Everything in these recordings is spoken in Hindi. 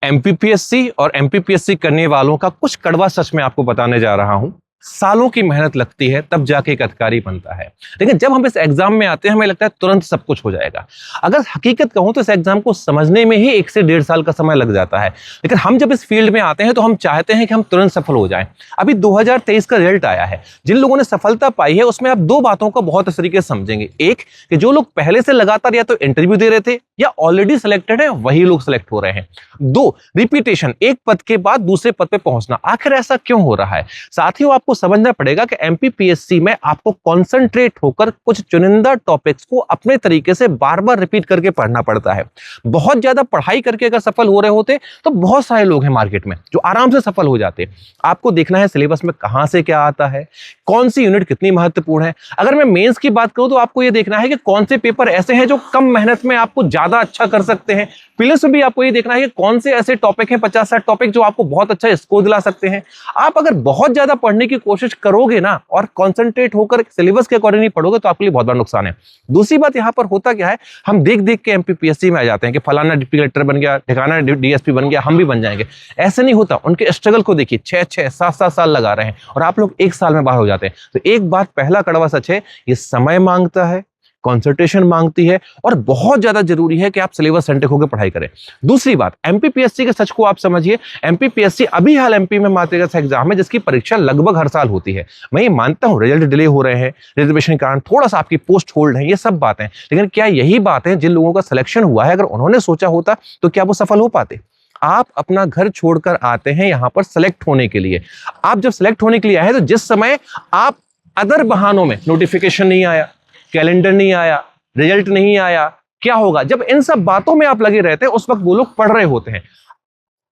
एमपीपीएससी और एमपीपीएससी करने वालों का कुछ कड़वा सच मैं आपको बताने जा रहा हूं। सालों की मेहनत लगती है तब जाके एक अधिकारी बनता है, लेकिन जब हम इस एग्जाम में आते हैं हमें लगता है तुरंत सब कुछ हो जाएगा। अगर हकीकत कहूं तो इस एग्जाम को समझने में ही 1 से 1.5 साल का समय लग जाता है, लेकिन हम जब इस फील्ड में आते हैं तो हम चाहते हैं कि हम तुरंत सफल हो जाएं। अभी 2023 का रिजल्ट आया है, जिन लोगों ने सफलता पाई है उसमें आप 2 बातों को बहुत अच्छे तरीके से समझेंगे। एक कि जो लोग पहले से लगातार या तो इंटरव्यू दे रहे थे या ऑलरेडी सिलेक्टेड है वही लोग सिलेक्ट हो रहे हैं। 2 रिपीटेशन, एक पद के बाद दूसरे पद पे पहुंचना। आखिर ऐसा क्यों हो रहा है? साथियों, आपको समझना पड़ेगा कि एमपीपीएससी में आपको कंसंट्रेट होकर कुछ चुनिंदा टॉपिक्स को अपने तरीके से बार बार रिपीट करके पढ़ना पड़ता है। बहुत ज्यादा पढ़ाई करके अगर सफल हो रहे होते तो बहुत सारे लोग हैं मार्केट में जो आराम से सफल हो जाते। आपको देखना है सिलेबस में कहां से क्या आता है, कौन सी यूनिट कितनी महत्वपूर्ण है। अगर मैं मेंस की बात करूं तो आपको यह देखना है कि कौन से पेपर ऐसे हैं जो कम मेहनत में आपको ज्यादा अच्छा कर सकते हैं। प्रीलिम्स में भी आपको ये देखना है कि कौन से ऐसे टॉपिक हैं, 50-60 टॉपिक जो आपको बहुत अच्छा स्कोर दिला सकते हैं। आप अगर बहुत ज्यादा पढ़ने की कोशिश करोगे ना और कंसंट्रेट होकर सिलेबस के अकॉर्डिंग नहीं पढ़ोगे तो आपके लिए बहुत बड़ा नुकसान है। दूसरी बात यहां पर होता क्या है, हम देख देख के एमपीपीएससी में आ जाते हैं कि फलाना डिप्टी कलेक्टर बन गया, ठिकाना डीएसपी बन गया, हम भी बन जाएंगे। ऐसे नहीं होता। उनके स्ट्रगल को देखिए, 6-6, 7-7 साल लगा रहे हैं और आप लोग 1 साल में बाहर हो जाते हैं। तो एक बात पहला कड़वा सच है, ये समय मांगता है, कंसंट्रेशन मांगती है और बहुत ज्यादा जरूरी है कि आप सिलेबस सेंट्रिक होकर पढ़ाई करें। दूसरी बात, एमपीपीएससी के सच को आप समझिए। एमपीपीएससी अभी हाल एमपी में मात्र एक एग्जाम है जिसकी परीक्षा लगभग हर साल होती है। मैं ये मानता हूं रिजल्ट डिले हो रहे हैं, रिजर्वेशन के कारण थोड़ा सा आपकी पोस्ट होल्ड है, ये सब बातें, लेकिन क्या यही बात है जिन लोगों का सिलेक्शन हुआ है अगर उन्होंने सोचा होता तो क्या वो सफल हो पाते? आप अपना घर छोड़कर आते हैं यहां पर सेलेक्ट होने के लिए। आप जब सेलेक्ट होने के लिए आए तो जिस समय आप अदर बहानों में, नोटिफिकेशन नहीं आया, कैलेंडर नहीं आया, रिजल्ट नहीं आया, क्या होगा? जब इन सब बातों में आप लगे रहते हैं उस वक्त वो लोग पढ़ रहे होते हैं।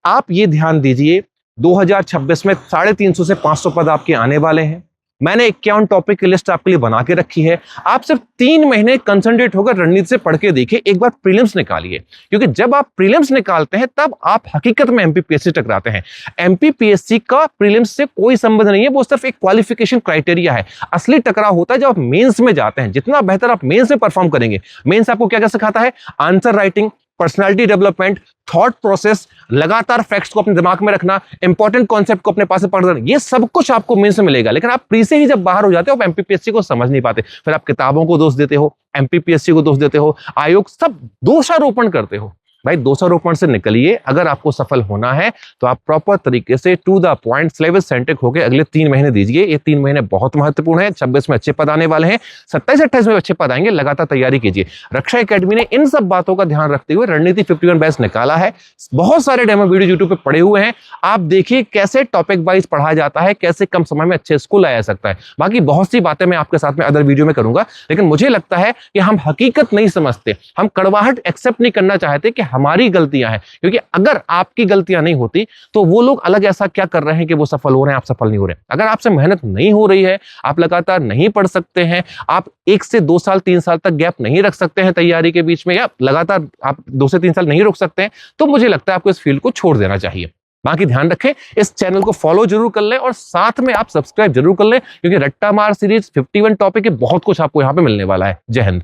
आप ये ध्यान दीजिए, 2026 में 350 से 500 पद आपके आने वाले हैं। मैंने 51 टॉपिक की लिस्ट आपके लिए बना के रखी है। आप सिर्फ 3 महीने कंसंट्रेट होकर रणनीति से पढ़ के देखिए, एक बार प्रीलिम्स निकालिए, क्योंकि जब आप प्रीलिम्स निकालते हैं तब आप हकीकत में एमपीपीएससी टकराते हैं। एमपीपीएससी का प्रीलिम्स से कोई संबंध नहीं है, वो सिर्फ एक क्वालिफिकेशन क्राइटेरिया है। असली टकराव होता है जब आप मेंस में जाते हैं। जितना बेहतर आप मेंस में परफॉर्म करेंगे, मेंस आपको क्या क्या सिखाता है? Answer writing, personality development, thought process, लगातार फैक्ट्स को अपने दिमाग में रखना, इंपॉर्टेंट कॉन्सेप्ट को अपने पास से पढ़ना, ये सब कुछ आपको मेंस में मिलेगा। लेकिन आप प्री से ही जब बाहर हो जाते हो आप एमपीपीएससी को समझ नहीं पाते। फिर आप किताबों को दोष देते हो, एमपीपीएससी को दोष देते हो, आयोग, सब दोषारोपण करते हो। भाई, दोषारोपण से निकलिए। अगर आपको सफल होना है तो आप प्रॉपर तरीके से to the point syllabus centric होकर अगले 3 महीने दीजिए। ये 3 महीने बहुत महत्वपूर्ण है। 26 में अच्छे पद आने वाले हैं, 27-28 में अच्छे पद आएंगे। लगातार तैयारी कीजिए। रक्षा एकेडमी ने इन सब बातों का ध्यान रखते हुए रणनीति 51 बैच निकाला है। बहुत सारे डेमो वीडियो यूट्यूब पे पड़े हुए हैं, आप देखिए कैसे टॉपिक वाइज पढ़ाया जाता है, कैसे कम समय में अच्छे स्कूल आया जा सकता है। बाकी बहुत सी बातें मैं आपके साथ में अदर वीडियो में करूंगा, लेकिन मुझे लगता है कि हम हकीकत नहीं समझते, हम कड़वाहट एक्सेप्ट नहीं करना चाहते कि हमारी गलतियां हैं। क्योंकि अगर आपकी गलतियां नहीं होती तो वो लोग अलग ऐसा क्या कर रहे हैं कि वो सफल हो रहे हैं, आप सफल नहीं हो रहे। अगर आपसे मेहनत नहीं हो रही है, आप लगातार नहीं पढ़ सकते हैं, आप 1 से 2 साल 3 साल तक गैप नहीं रख सकते हैं तैयारी के बीच में, या लगातार आप 2 से 3 साल नहीं रुक सकते हैं, तो मुझे लगता है आपको इस फील्ड को छोड़ देना चाहिए। बाकी ध्यान रखें, इस चैनल को फॉलो जरूर कर लें और साथ में आप सब्सक्राइब जरूर कर लें, क्योंकि रट्टा मार सीरीज 51 टॉपिक के बहुत कुछ आपको यहां पे मिलने वाला है। जय हिंद।